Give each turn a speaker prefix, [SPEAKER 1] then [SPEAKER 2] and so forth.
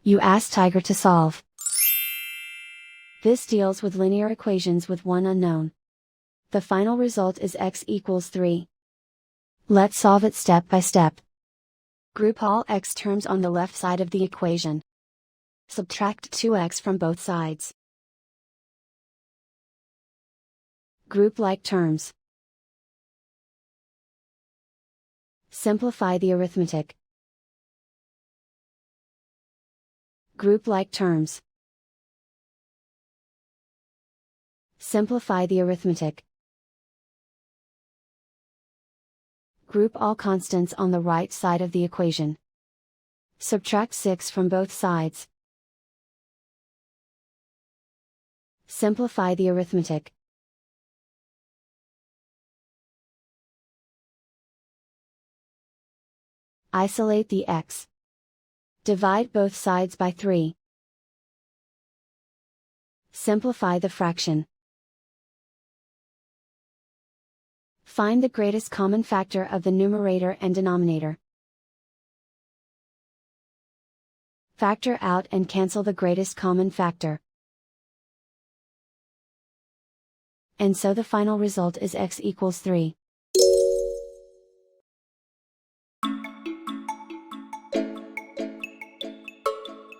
[SPEAKER 1] You ask Tiger to solve. This deals with linear equations with one unknown. The final result is x equals 3. Let's solve it step by step. Group all x terms on the left side of the equation. Subtract 2x from both sides. Group like terms. Simplify the arithmetic. Group like terms. Simplify the arithmetic. Group all constants on the right side of the equation. Subtract 6 from both sides. Simplify the arithmetic. Isolate the x. Divide both sides by 3. Simplify the fraction. Find the greatest common factor of the numerator and denominator. Factor out and cancel the greatest common factor. And so the final result is x equals 3.